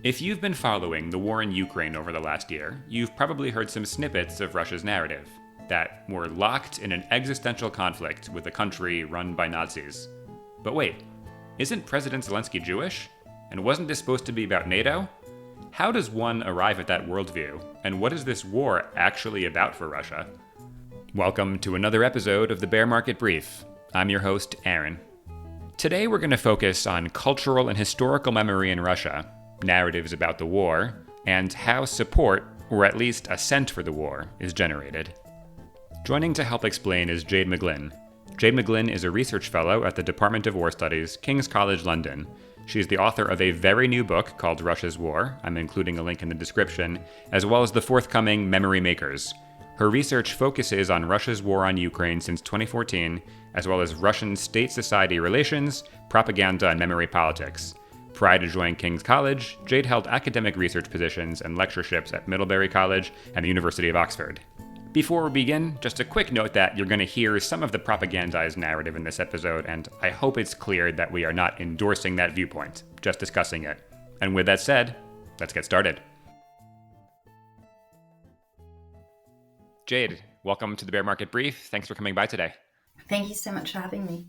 If you've been following the war in Ukraine over the last year, you've probably heard some snippets of Russia's narrative that we're locked in an existential conflict with a country run by Nazis. But wait, isn't President Zelensky Jewish? And wasn't this supposed to be about NATO? How does one arrive at that worldview? And what is this war actually about for Russia? Welcome to another episode of the Bear Market Brief. I'm your host, Aaron. Today we're going to focus on cultural and historical memory in Russia, narratives about the war, and how support, or at least assent for the war, is generated. Joining to help explain is Jade McGlynn. Jade McGlynn is a research fellow at the Department of War Studies, King's College London. She's the author of a very new book called Russia's War. I'm including a link in the description, as well as the forthcoming Memory Makers. Her research focuses on Russia's war on Ukraine since 2014, as well as Russian state-society relations, propaganda, and memory politics. Prior to joining King's College, Jade held academic research positions and lectureships at Middlebury College and the University of Oxford. Before we begin, just a quick note that you're going to hear some of the propagandized narrative in this episode, and I hope it's clear that we are not endorsing that viewpoint, just discussing it. And with that said, let's get started. Jade, welcome to the Bear Market Brief. Thanks for coming by today. Thank you so much for having me.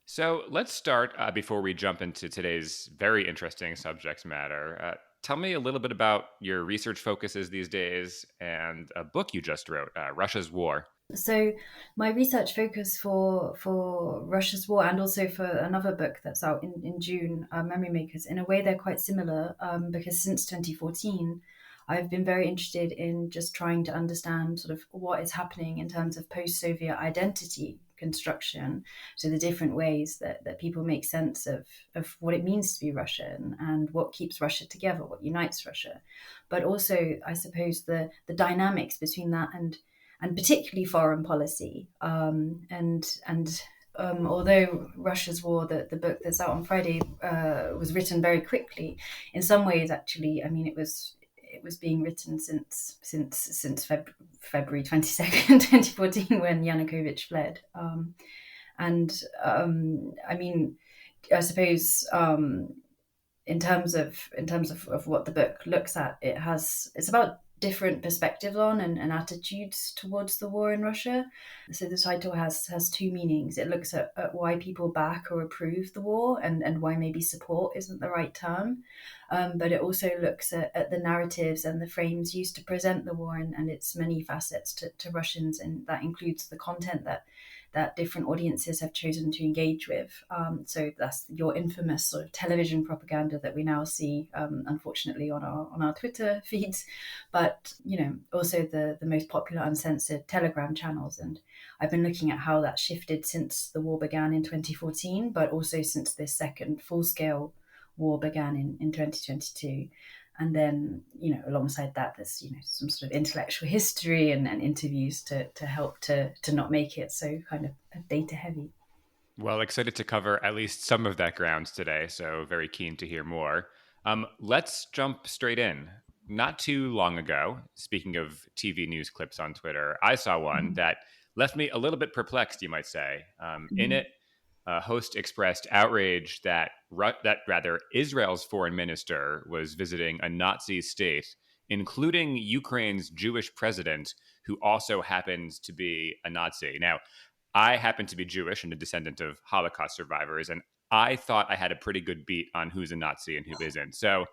So let's start before we jump into today's very interesting subject matter. Tell me a little bit about your research focuses these days and a book you just wrote, Russia's War. So my research focus for Russia's War and also for another book that's out in June, Memory Makers, in a way they're quite similar because since 2014, I've been very interested in just trying to understand sort of what is happening in terms of post-Soviet identity construction. So the different ways that people make sense of what it means to be Russian and what keeps Russia together, what unites Russia. But also, I suppose, the dynamics between that and particularly foreign policy. Although Russia's War, the book that's out on Friday, was written very quickly, in some ways, actually, I mean, it was being written since February 22nd, 2014, when Yanukovych fled. I mean, I suppose in terms of what the book looks at, it's about different perspectives on and attitudes towards the war in Russia. So the title has two meanings. It looks at why people back or approve the war and why maybe support isn't the right term. But it also looks at the narratives and the frames used to present the war and its many facets to Russians, and that includes the content that different audiences have chosen to engage with. So that's your infamous sort of television propaganda that we now see, unfortunately, on our Twitter feeds, but also the most popular uncensored Telegram channels. And I've been looking at how that shifted since the war began in 2014, but also since this second full-scale war began in 2022. And then, alongside that, there's, some sort of intellectual history and interviews to help to not make it so kind of data heavy. Well, excited to cover at least some of that ground today, so very keen to hear more. Let's jump straight in. Not too long ago, speaking of TV news clips on Twitter, I saw one that left me a little bit perplexed, you might say. In it, a host expressed outrage that Israel's foreign minister was visiting a Nazi state, including Ukraine's Jewish president, who also happens to be a Nazi. Now, I happen to be Jewish and a descendant of Holocaust survivors, and I thought I had a pretty good beat on who's a Nazi and who isn't. So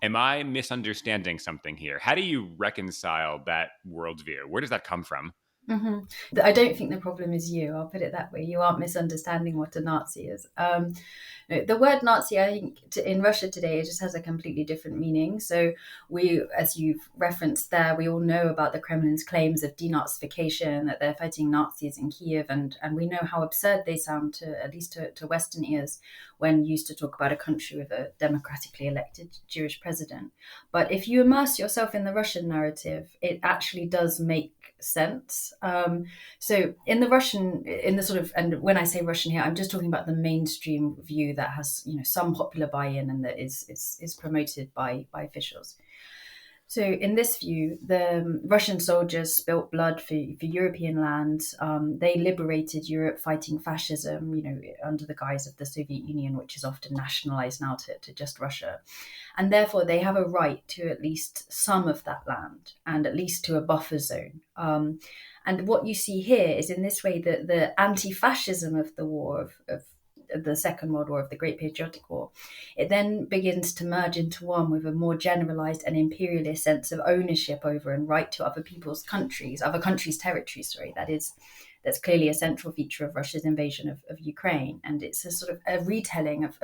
am I misunderstanding something here? How do you reconcile that worldview? Where does that come from? Mm-hmm. I don't think the problem is you. I'll put it that way. You aren't misunderstanding what a Nazi is. The word Nazi, I think, in Russia today, it just has a completely different meaning. So we, as you've referenced there, we all know about the Kremlin's claims of denazification, that they're fighting Nazis in Kiev, and we know how absurd they sound, at least to Western ears, when used to talk about a country with a democratically elected Jewish president. But if you immerse yourself in the Russian narrative, it actually does make sense. So in the sort of, and when I say Russian here, I'm just talking about the mainstream view that has some popular buy-in and that is promoted by officials. So, in this view, the Russian soldiers spilt blood for European lands. They liberated Europe fighting fascism, under the guise of the Soviet Union, which is often nationalized now to just Russia. And therefore, they have a right to at least some of that land and at least to a buffer zone. And what you see here is in this way that the anti fascism of the war, of the Second World War, of the Great Patriotic War, it then begins to merge into one with a more generalized and imperialist sense of ownership over and right to other people's countries, other countries' territories, that's clearly a central feature of Russia's invasion of Ukraine. And it's a sort of a retelling of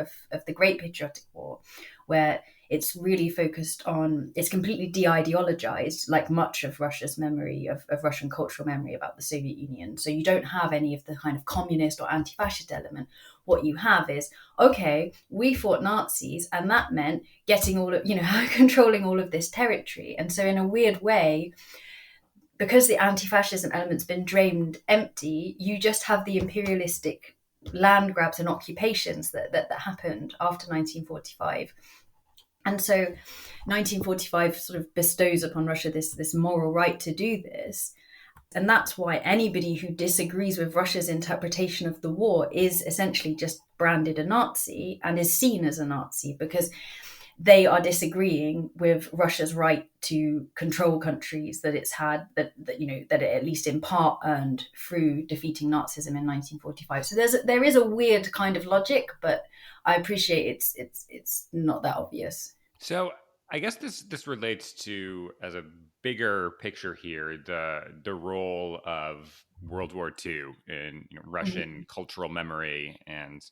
the Great Patriotic War, where it's really focused on, it's completely de-ideologized, like much of Russia's memory, of Russian cultural memory about the Soviet Union. So you don't have any of the kind of communist or anti-fascist element. What you have is, okay, we fought Nazis, and that meant getting all of, controlling all of this territory. And so in a weird way, because the anti-fascism element's been drained empty, you just have the imperialistic land grabs and occupations that happened after 1945. And so 1945 sort of bestows upon Russia this moral right to do this. And that's why anybody who disagrees with Russia's interpretation of the war is essentially just branded a Nazi and is seen as a Nazi, because they are disagreeing with Russia's right to control countries that it's had, that it at least in part earned through defeating Nazism in 1945. So there is a weird kind of logic, but I appreciate it's not that obvious. So I guess this relates to, as a bigger picture here, the role of World War II in Russian cultural memory, and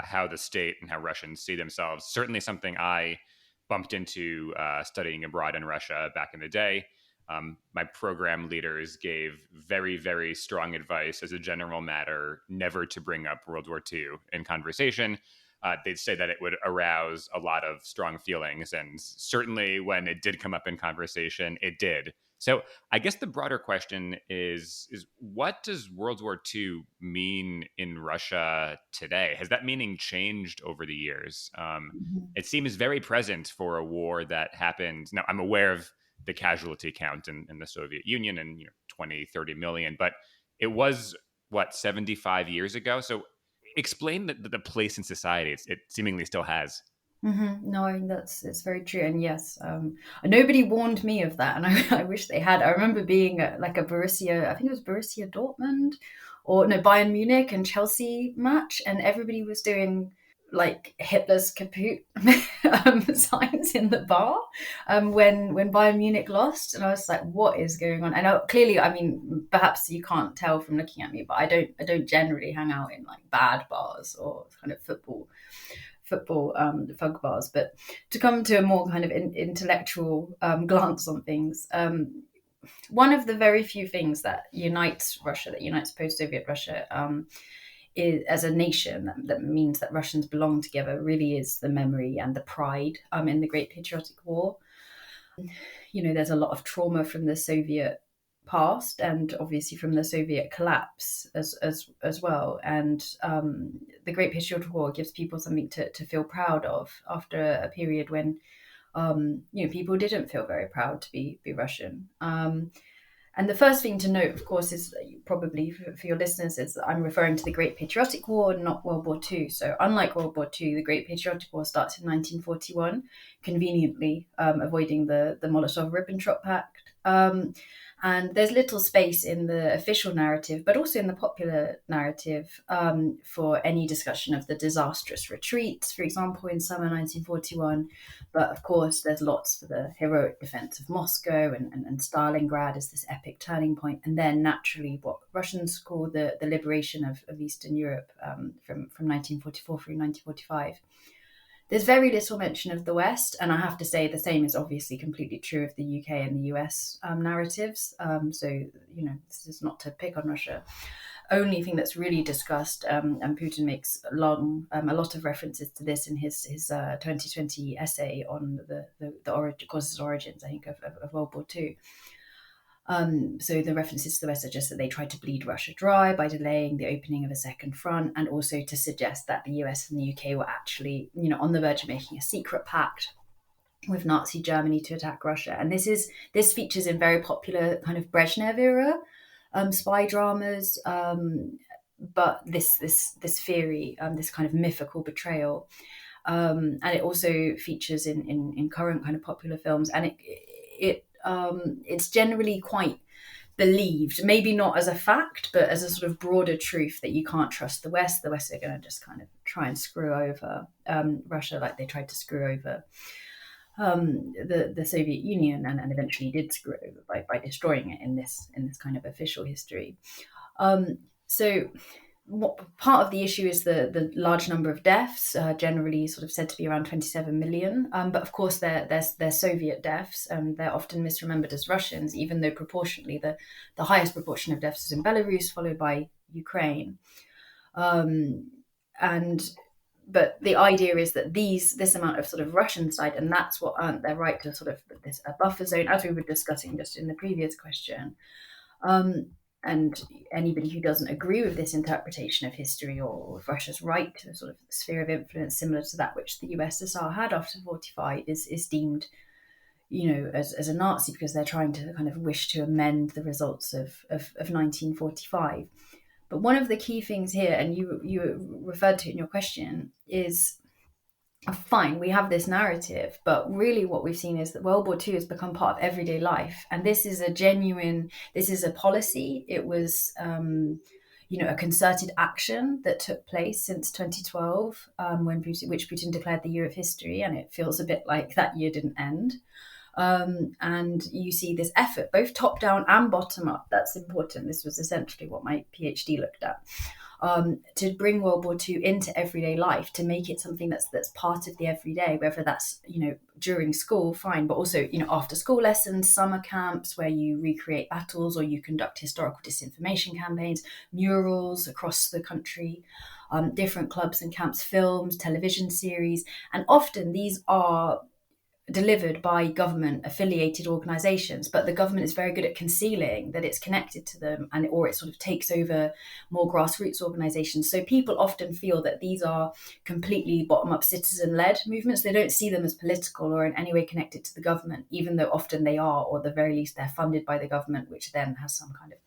how the state and how Russians see themselves. Certainly something I bumped into studying abroad in Russia back in the day. My program leaders gave very, very strong advice as a general matter never to bring up World War II in conversation. They'd say that it would arouse a lot of strong feelings. And certainly when it did come up in conversation, it did. So I guess the broader question is what does World War II mean in Russia today? Has that meaning changed over the years? It seems very present for a war that happened. Now, I'm aware of the casualty count in the Soviet Union, and 20, 30 million, but it was, what, 75 years ago? So explain the place in society it seemingly still has. No, it's very true, and yes, nobody warned me of that, and I wish they had. I remember being at like a Borussia, I think it was Borussia Dortmund, or no, Bayern Munich and Chelsea match, and everybody was doing like Hitler's kaput signs in the bar when Bayern Munich lost, and I was like, what is going on? And clearly, I mean, perhaps you can't tell from looking at me, but I don't generally hang out in like bad bars or kind of football fug bars. But to come to a more kind of intellectual glance on things, one of the very few things that unites Russia, that unites post-Soviet Russia, is, as a nation, that means that Russians belong together, really is the memory and the pride in the Great Patriotic War. There's a lot of trauma from the Soviet past, and obviously from the Soviet collapse as well. And the Great Patriotic War gives people something to feel proud of after a period when people didn't feel very proud to be Russian. And the first thing to note, of course, is probably for your listeners, is that I'm referring to the Great Patriotic War, not World War II. So unlike World War II, the Great Patriotic War starts in 1941, conveniently avoiding the Molotov-Ribbentrop Pact. And there's little space in the official narrative, but also in the popular narrative, for any discussion of the disastrous retreats, for example, in summer 1941. But of course, there's lots for the heroic defense of Moscow and Stalingrad as this epic turning point. And then naturally, what Russians call the liberation of Eastern Europe from 1944 through 1945. There's very little mention of the West, and I have to say the same is obviously completely true of the UK and the US narratives. So, this is not to pick on Russia. Only thing that's really discussed, and Putin makes a lot of references to this in his 2020 essay on the causes and origins, I think, of World War II. So the references to the West are just that they tried to bleed Russia dry by delaying the opening of a second front, and also to suggest that the US and the UK were actually, on the verge of making a secret pact with Nazi Germany to attack Russia. And this features in very popular kind of Brezhnev era spy dramas. But this theory, this kind of mythical betrayal, and it also features in current kind of popular films, and it's generally quite believed, maybe not as a fact, but as a sort of broader truth that you can't trust the West. The West are going to just kind of try and screw over Russia like they tried to screw over the Soviet Union, and eventually did screw it over by destroying it in this kind of official history. So part of the issue is the large number of deaths, generally sort of said to be around 27 million. But of course, they're Soviet deaths, and they're often misremembered as Russians, even though proportionately the highest proportion of deaths is in Belarus, followed by Ukraine. But the idea is that this amount of sort of Russian side, and that's what earned their right to sort of a buffer zone, as we were discussing just in the previous question. And anybody who doesn't agree with this interpretation of history, or with Russia's right to a sort of sphere of influence similar to that which the USSR had after 45 is deemed, as a Nazi, because they're trying to kind of wish to amend the results of 1945. But one of the key things here, and you referred to it in your question, is fine, we have this narrative, but really what we've seen is that World War II has become part of everyday life. And this is a policy. It was, a concerted action that took place since 2012, which Putin declared the Year of History. And it feels a bit like that year didn't end. And you see this effort, both top down and bottom up. That's important. This was essentially what my PhD looked at. To bring World War II into everyday life, to make it something that's part of the everyday, whether that's, during school, fine, but also, after school lessons, summer camps where you recreate battles or you conduct historical disinformation campaigns, murals across the country, different clubs and camps, films, television series. And often these are delivered by government affiliated organizations, but the government is very good at concealing that it's connected to them, or it sort of takes over more grassroots organizations. So people often feel that these are completely bottom up citizen led movements. They don't see them as political or in any way connected to the government, even though often they are, or at the very least they're funded by the government, which then has some kind of,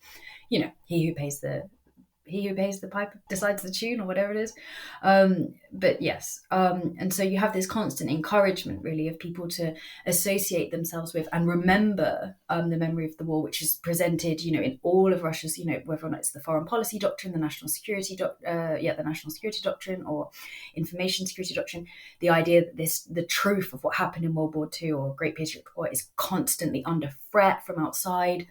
he who pays the pipe decides the tune, or whatever it is. But yes, and so you have this constant encouragement, really, of people to associate themselves with and remember the memory of the war, which is presented, in all of Russia's, whether or not it's the foreign policy doctrine, the national security doctrine, or information security doctrine. The idea that the truth of what happened in World War II or Great Patriot War is constantly under threat from outside.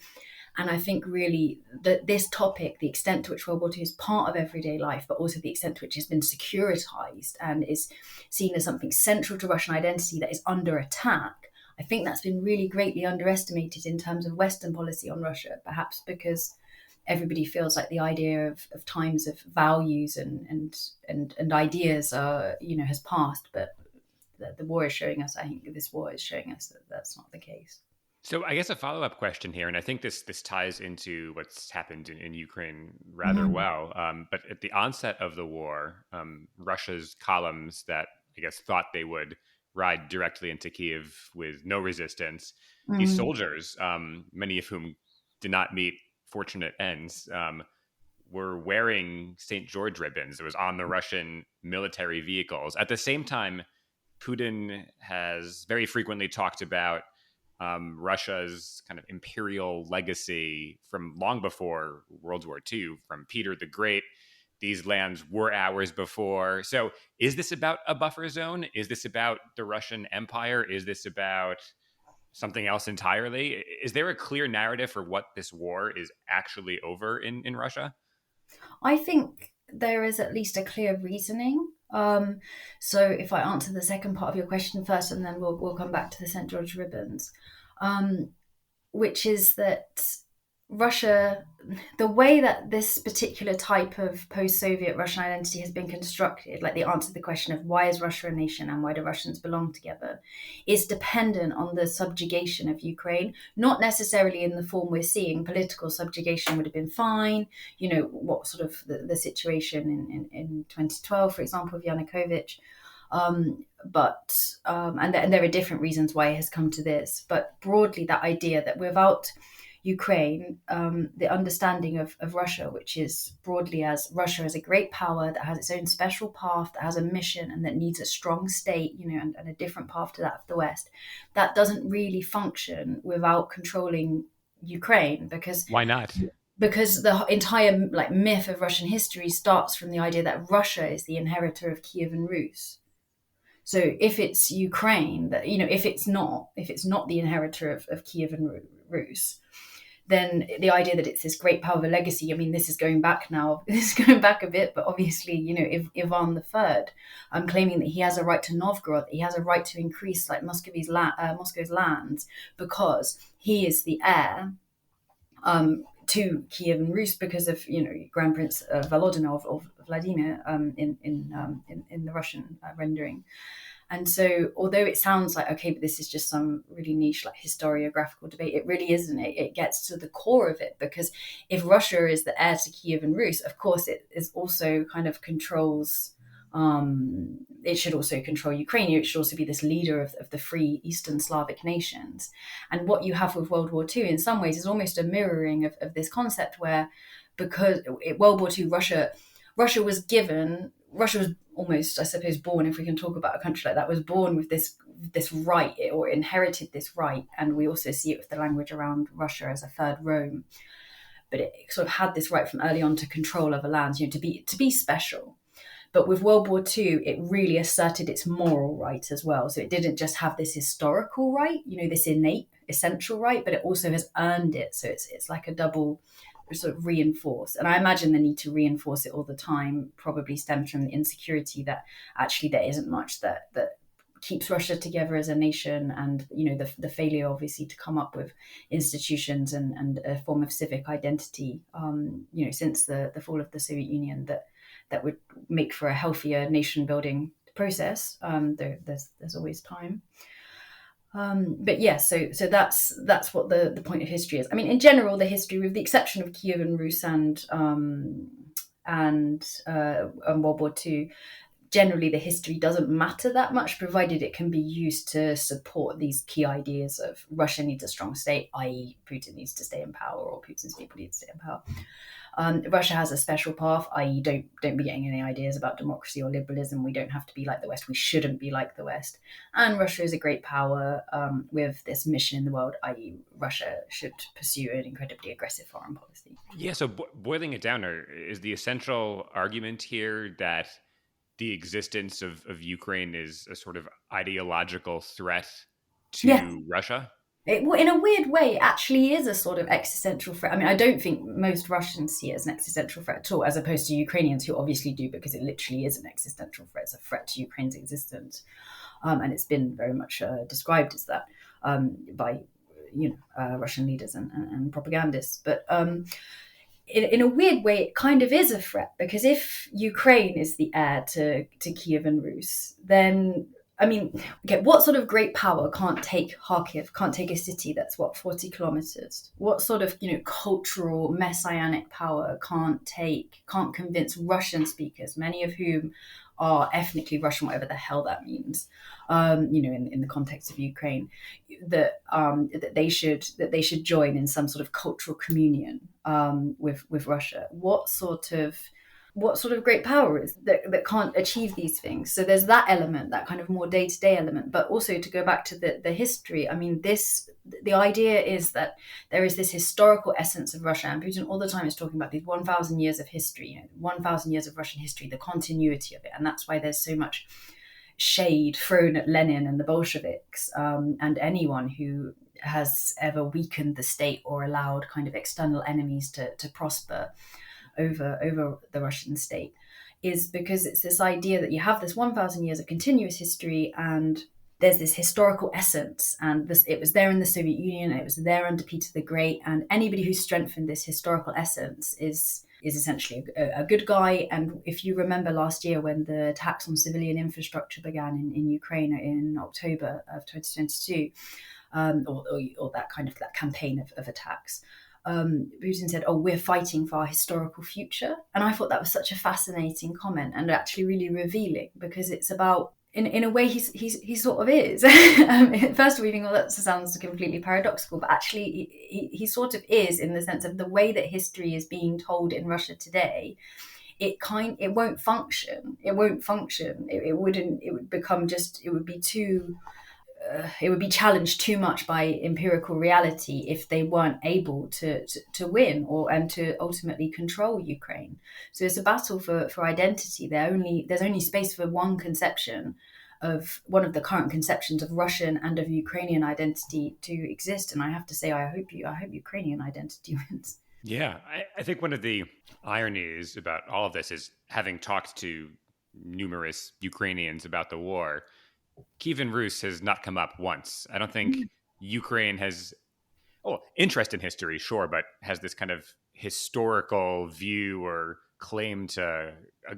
And I think really that this topic, the extent to which World War II is part of everyday life, but also the extent to which it's been securitized and is seen as something central to Russian identity that is under attack, I think that's been really greatly underestimated in terms of Western policy on Russia, perhaps because everybody feels like the idea of times of values and ideas has passed. But the war is showing us, I think this war is showing us that that's not the case. So I guess a follow-up question here, and I think this ties into what's happened in Ukraine rather well. But at the onset of the war, Russia's columns that I guess thought they would ride directly into Kiev with no resistance, these soldiers, many of whom did not meet fortunate ends, were wearing St. George ribbons. It was on the Russian military vehicles. At the same time, Putin has very frequently talked about Russia's kind of imperial legacy from long before World War II, from Peter the Great. These lands were ours before. So is this about a buffer zone? Is this about the Russian Empire? Is this about something else entirely? Is there a clear narrative for what this war is actually over in Russia? I think there is at least a clear reasoning. So if I answer the second part of your question first, and then we'll come back to the St. George ribbons, which is that Russia, the way that this particular type of post-Soviet Russian identity has been constructed, like the answer to the question of why is Russia a nation and why do Russians belong together, is dependent on the subjugation of Ukraine, not necessarily in the form we're seeing. Political subjugation would have been fine, what sort of the situation in 2012, for example, of Yanukovych. And there are different reasons why it has come to this. But broadly, that idea that without Ukraine, the understanding of Russia, which is broadly as Russia as a great power that has its own special path, that has a mission, and that needs a strong state, and a different path to that of the West, that doesn't really function without controlling Ukraine, Why not? because the entire myth of Russian history starts from the idea that Russia is the inheritor of Kiev and Rus. So if it's Ukraine that if it's not the inheritor of Kiev and Rus, then the idea that it's this great power of a legacy. I mean, this is going back now. This is going back a bit, but obviously, if Ivan III, claiming that he has a right to Novgorod, he has a right to increase Moscow's lands because he is the heir to Kiev and Rus because of Grand Prince Volodymyr of Vladimir in the Russian rendering. And so, although it sounds like, okay, but this is just some really niche historiographical debate, it really isn't. It gets to the core of it, because if Russia is the heir to Kiev and Rus, of course, it is also kind of controls. It should also control Ukraine. It should also be this leader of the free Eastern Slavic nations. And what you have with World War II, in some ways, is almost a mirroring of this concept where, because World War II, Russia was almost, I suppose, born, if we can talk about a country like that, was born with this right, or inherited this right. And we also see it with the language around Russia as a third Rome. But it sort of had this right from early on to control other lands, to be special. But with World War II, it really asserted its moral right as well. So it didn't just have this historical right, this innate, essential right, but it also has earned it. So it's like a double sort of reinforce. And I imagine the need to reinforce it all the time probably stems from the insecurity that actually there isn't much that keeps Russia together as a nation, and the failure obviously to come up with institutions and a form of civic identity since the fall of the Soviet Union that would make for a healthier nation building process. There's always time. But yeah, so that's what the point of history is. I mean, in general, the history, with the exception of Kiev and Rus and World War II, generally the history doesn't matter that much, provided it can be used to support these key ideas of Russia needs a strong state, i.e. Putin needs to stay in power, or Putin's people need to stay in power. Russia has a special path, i.e. don't be getting any ideas about democracy or liberalism. We don't have to be like the West. We shouldn't be like the West. And Russia is a great power with this mission in the world, i.e. Russia should pursue an incredibly aggressive foreign policy. Yeah, so boiling it down, is the essential argument here that the existence of Ukraine is a sort of ideological threat to Russia? In a weird way, it actually is a sort of existential threat. I mean, I don't think most Russians see it as an existential threat at all, as opposed to Ukrainians, who obviously do, because it literally is an existential threat. It's a threat to Ukraine's existence. And it's been very much described as that by Russian leaders and propagandists. But in a weird way, it kind of is a threat, because if Ukraine is the heir to Kiev and Rus, then, I mean, okay, what sort of great power can't take Kharkiv, can't take a city that's 40 kilometers? What sort of, cultural messianic power can't convince Russian speakers, many of whom are ethnically Russian, whatever the hell that means, in the context of Ukraine, that they should join in some sort of cultural communion with Russia? What sort of great power is that can't achieve these things? So there's that element, that kind of more day-to-day element. But also, to go back to the history, I mean, the idea is that there is this historical essence of Russia, and Putin all the time is talking about these 1,000 years of history, 1,000 years of Russian history, the continuity of it. And that's why there's so much shade thrown at Lenin and the Bolsheviks, and anyone who has ever weakened the state or allowed kind of external enemies to prosper over the Russian state, is because it's this idea that you have this 1,000 years of continuous history, and there's this historical essence, and it was there in the Soviet Union, and it was there under Peter the Great, and anybody who strengthened this historical essence is essentially a good guy. And if you remember last year, when the attacks on civilian infrastructure began in Ukraine in October of 2022, or that campaign of attacks, Putin said, "Oh, we're fighting for our historical future." And I thought that was such a fascinating comment, and actually really revealing, because it's about in a way, he sort of is. First of all, you think, well, that sounds completely paradoxical, but actually, he sort of is, in the sense of the way that history is being told in Russia today. It won't function. It won't function. It wouldn't. It would become just. It would be too. It would be challenged too much by empirical reality if they weren't able to win and to ultimately control Ukraine. So it's a battle for identity. There's only space for one conception of one of the current conceptions of Russian and of Ukrainian identity to exist. And I have to say, I hope Ukrainian identity wins. Yeah, I think one of the ironies about all of this is, having talked to numerous Ukrainians about the war, Kievan Rus has not come up once. I don't think Ukraine has, interest in history, sure, but has this kind of historical view or claim to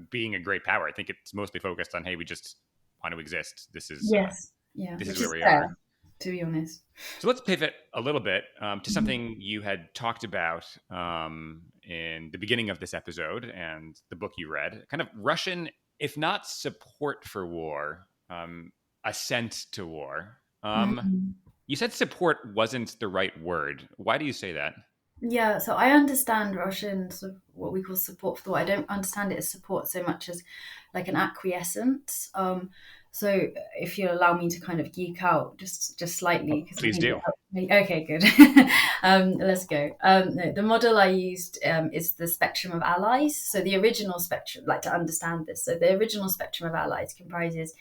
being a great power. I think it's mostly focused on, hey, we just want to exist. This is this is where we are. To be honest. So let's pivot a little bit to something you had talked about in the beginning of this episode and the book you read, kind of Russian, if not support for war, assent to war. You said support wasn't the right word. Why do you say that? Yeah, so I understand Russian, sort of what we call support for the war. I don't understand it as support so much as like an acquiescence. So if you allow me to kind of geek out just slightly. Please do. Okay, good. Let's go. No, the model I used is the spectrum of allies. So the original spectrum, like to understand this. So the original spectrum of allies comprises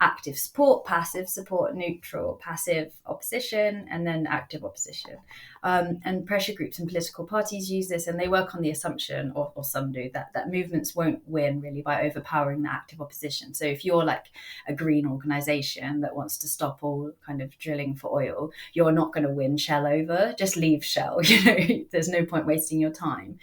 active support, passive support, neutral, passive opposition, and then active opposition. And pressure groups and political parties use this, and they work on the assumption, or some do, that movements won't win really by overpowering the active opposition. So if you're like a green organization that wants to stop all kind of drilling for oil, you're not going to win Shell over. Just leave Shell. There's no point wasting your time.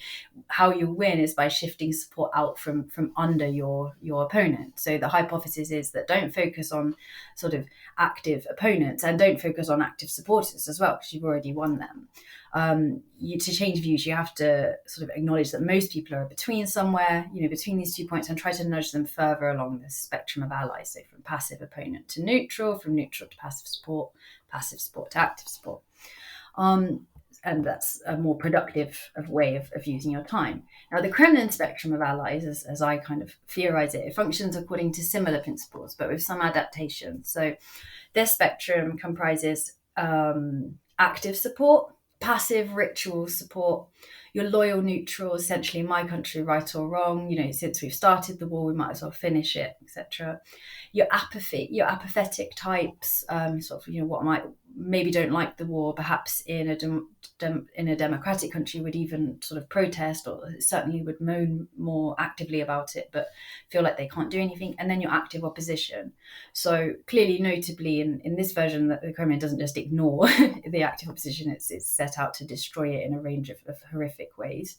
How you win is by shifting support out from under your opponent. So the hypothesis is that don't focus on sort of active opponents and don't focus on active supporters as well, because you've already won them. To change views, you have to sort of acknowledge that most people are between somewhere, between these 2 points, and try to nudge them further along the spectrum of allies. So from passive opponent to neutral, from neutral to passive support to active support. And that's a more productive way of using your time. Now, the Kremlin spectrum of allies, as I kind of theorize it functions according to similar principles, but with some adaptations. So this spectrum comprises active support, passive ritual support, your loyal neutral, essentially my country, right or wrong, since we've started the war, we might as well finish it, etc. Your apathetic types, what might maybe don't like the war, perhaps in a democratic country would even sort of protest, or certainly would moan more actively about it, but feel like they can't do anything. And then your active opposition. So clearly, notably in this version, that the Kremlin doesn't just ignore the active opposition, it's set out to destroy it in a range of horrific ways.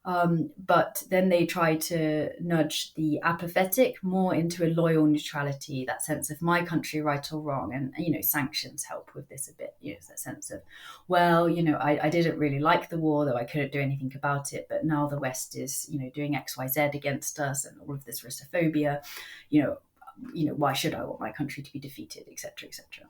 But then they try to nudge the apathetic more into a loyal neutrality, that sense of my country, right or wrong. And, sanctions help with this a bit, that sense of, well, I didn't really like the war, though I couldn't do anything about it. But now the West is, doing X, Y, Z against us, and all of this Russophobia, why should I want my country to be defeated, etc., etc.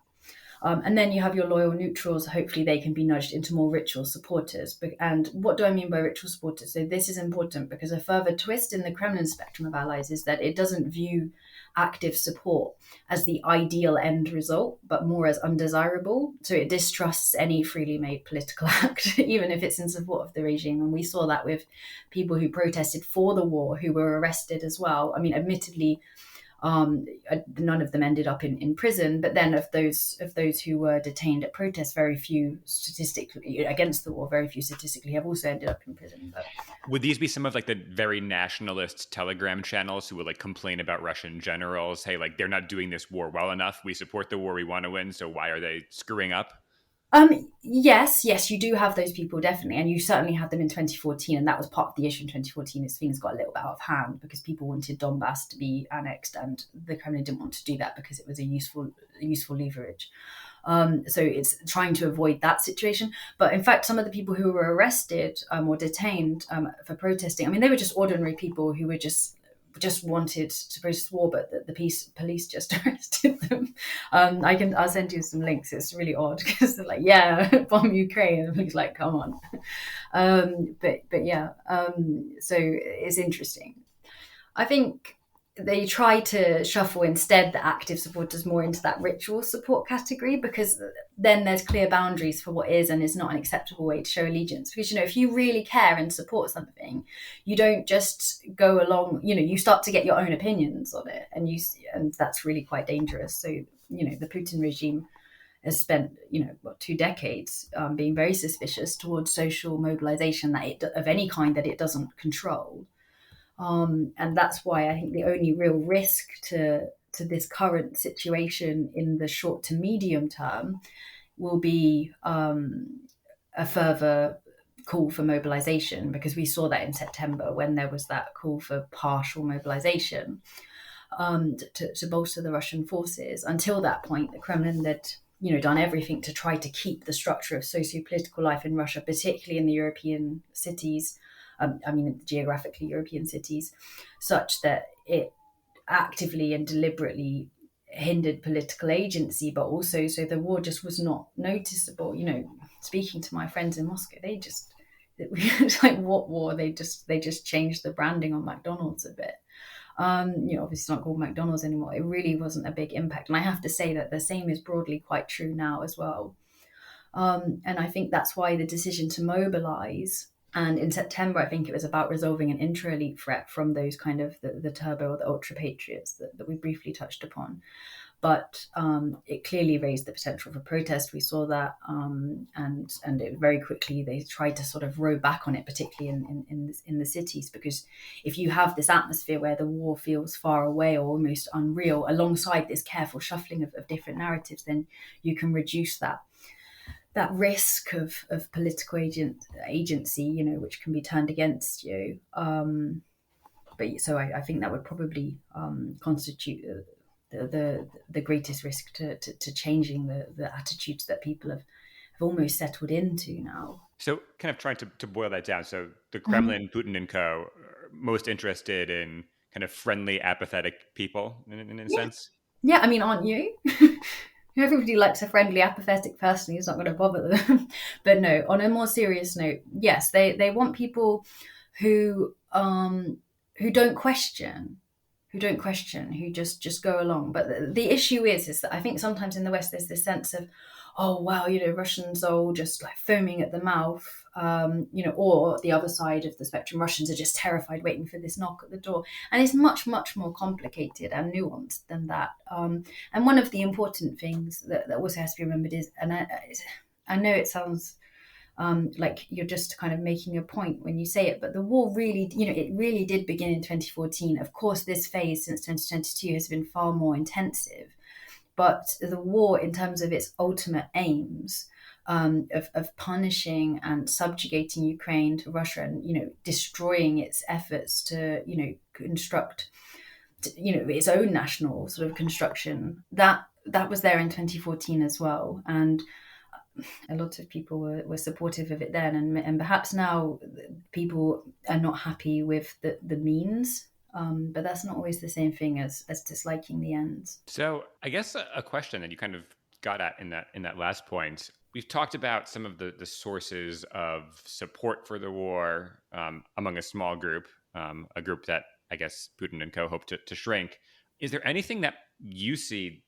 And then you have your loyal neutrals. Hopefully they can be nudged into more ritual supporters. And what do I mean by ritual supporters? So this is important because a further twist in the Kremlin spectrum of allies is that it doesn't view active support as the ideal end result, but more as undesirable. So it distrusts any freely made political act, even if it's in support of the regime. And we saw that with people who protested for the war, who were arrested as well. I mean, admittedly, none of them ended up in prison, but then of those who were detained at protest, very few statistically against the war, very few statistically have also ended up in prison. But would these be some of like the very nationalist Telegram channels who would like complain about Russian generals? Hey, like they're not doing this war well enough. We support the war, we want to win, so why are they screwing up? Yes, you do have those people, definitely. And you certainly had them in 2014. And that was part of the issue in 2014 is things got a little bit out of hand because people wanted Donbass to be annexed and the Kremlin didn't want to do that because it was a useful leverage. So it's trying to avoid that situation. But in fact, some of the people who were arrested or detained for protesting, I mean, they were just ordinary people who were just just wanted to protest war, but the police just arrested them. I'll send you some links. It's really odd because they're like, yeah, bomb Ukraine, and he's like, come on. But yeah, so it's interesting. I think they try to shuffle instead the active supporters more into that ritual support category, because then there's clear boundaries for what is and is not an acceptable way to show allegiance. Because, if you really care and support something, you don't just go along, you start to get your own opinions on it, and that's really quite dangerous. So, the Putin regime has spent, 2 decades being very suspicious towards social mobilization of any kind that it doesn't control. And that's why I think the only real risk to this current situation in the short to medium term will be a further call for mobilization, because we saw that in September when there was that call for partial mobilization to bolster the Russian forces. Until that point, the Kremlin had done everything to try to keep the structure of socio-political life in Russia, particularly in the European cities, geographically European cities, such that it actively and deliberately hindered political agency, but also so the war just was not noticeable. Speaking to my friends in Moscow, it's like, what war? They just changed the branding on McDonald's a bit. Obviously it's not called McDonald's anymore. It really wasn't a big impact. And I have to say that the same is broadly quite true now as well. And I think that's why the decision to mobilize, and in September, I think it was about resolving an intra-elite threat from those kind of the turbo or the ultra patriots that we briefly touched upon. But it clearly raised the potential for protest. We saw that, and it very quickly they tried to sort of row back on it, particularly in the cities, because if you have this atmosphere where the war feels far away or almost unreal, alongside this careful shuffling of different narratives, then you can reduce that risk of political agency, which can be turned against you. But so I think that would probably constitute the greatest risk to changing the attitudes that people have almost settled into now. So kind of trying to boil that down. So the Kremlin, Putin and co. are most interested in kind of friendly, apathetic people in a sense? Yeah, aren't you? Everybody likes a friendly, apathetic person who's not going to bother them. But no, on a more serious note, yes, they want people who don't question, who just go along. But the issue is that I think sometimes in the West there's this sense of, oh wow, Russians are all just like foaming at the mouth, or the other side of the spectrum, Russians are just terrified waiting for this knock at the door. And it's much, much more complicated and nuanced than that. And one of the important things that also has to be remembered is, and I know it sounds like you're just kind of making a point when you say it, but the war really, it really did begin in 2014. Of course, this phase since 2022 has been far more intensive. But the war, in terms of its ultimate aims, of punishing and subjugating Ukraine to Russia, and destroying its efforts to construct its own national sort of construction, that was there in 2014 as well, and a lot of people were supportive of it then, and perhaps now people are not happy with the means. But that's not always the same thing as disliking the ends. So I guess a question that you kind of got at in that last point, we've talked about some of the sources of support for the war among a small group, a group that I guess Putin and co. hope to shrink. Is there anything that you see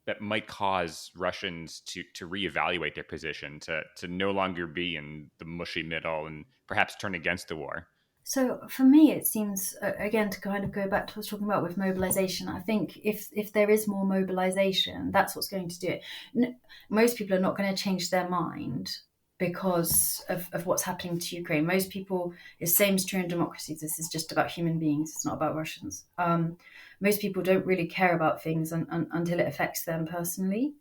that might cause Russians to reevaluate their position, to no longer be in the mushy middle and perhaps turn against the war? So for me, it seems, again, to kind of go back to what I was talking about with mobilization, I think if there is more mobilization, that's what's going to do it. Most people are not going to change their mind because of what's happening to Ukraine. Most people, the same is true in democracies. This is just about human beings. It's not about Russians. Most people don't really care about things until it affects them personally.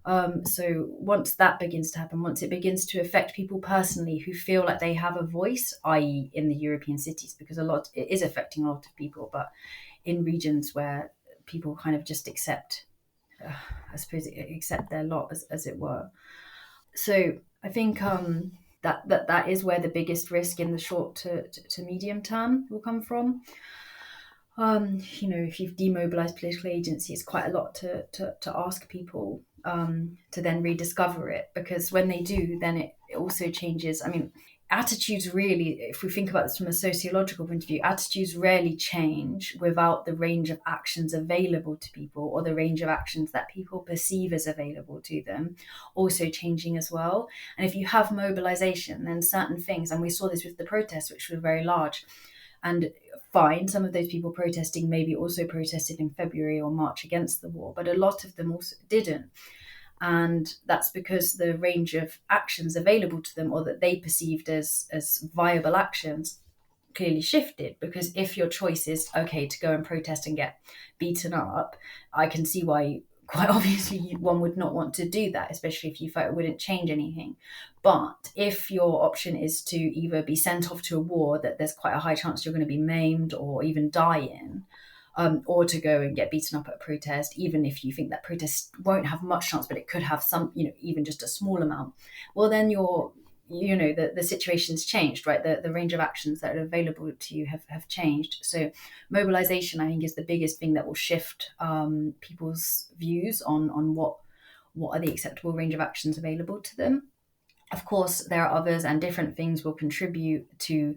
So once that begins to happen, once it begins to affect people personally who feel like they have a voice, i.e. in the European cities, because it is affecting a lot of people, but in regions where people kind of just accept their lot, as it were. So I think that is where the biggest risk in the short to medium term will come from. If you've demobilized political agency, it's quite a lot to ask people to then rediscover it, because when they do, then it also changes. I mean, attitudes really, if we think about this from a sociological point of view, attitudes rarely change without the range of actions available to people, or the range of actions that people perceive as available to them, also changing as well. And if you have mobilization, then certain things, and we saw this with the protests, which were very large, and fine, some of those people protesting maybe also protested in February or March against the war, but a lot of them also didn't. And that's because the range of actions available to them, or that they perceived as viable actions, clearly shifted. Because if your choice is, okay, to go and protest and get beaten up, I can see why, quite obviously, one would not want to do that, especially if you felt it wouldn't change anything. But if your option is to either be sent off to a war that there's quite a high chance you're going to be maimed or even die in, or to go and get beaten up at a protest, even if you think that protest won't have much chance, but it could have some, even just a small amount, well, then the situation's changed, right? The range of actions that are available to you have changed. So mobilization, I think, is the biggest thing that will shift people's views on what are the acceptable range of actions available to them. Of course, there are others, and different things will contribute to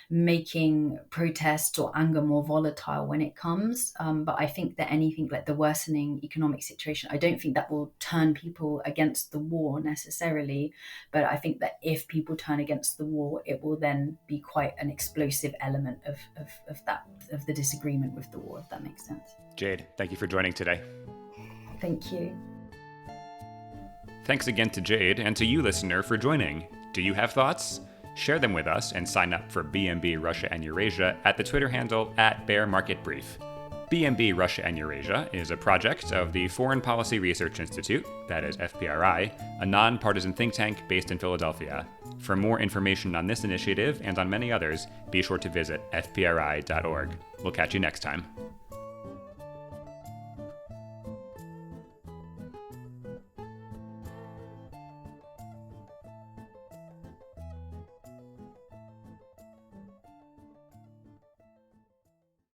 making protests or anger more volatile when it comes. But I think that anything like the worsening economic situation, I don't think that will turn people against the war necessarily. But I think that if people turn against the war, it will then be quite an explosive element of the disagreement with the war, if that makes sense. Jade, thank you for joining today. Thank you. Thanks again to Jade, and to you, listener, for joining. Do you have thoughts? Share them with us and sign up for BMB Russia and Eurasia at the Twitter handle @BearMarketBrief. BMB Russia and Eurasia is a project of the Foreign Policy Research Institute, that is FPRI, a nonpartisan think tank based in Philadelphia. For more information on this initiative and on many others, be sure to visit fpri.org. We'll catch you next time.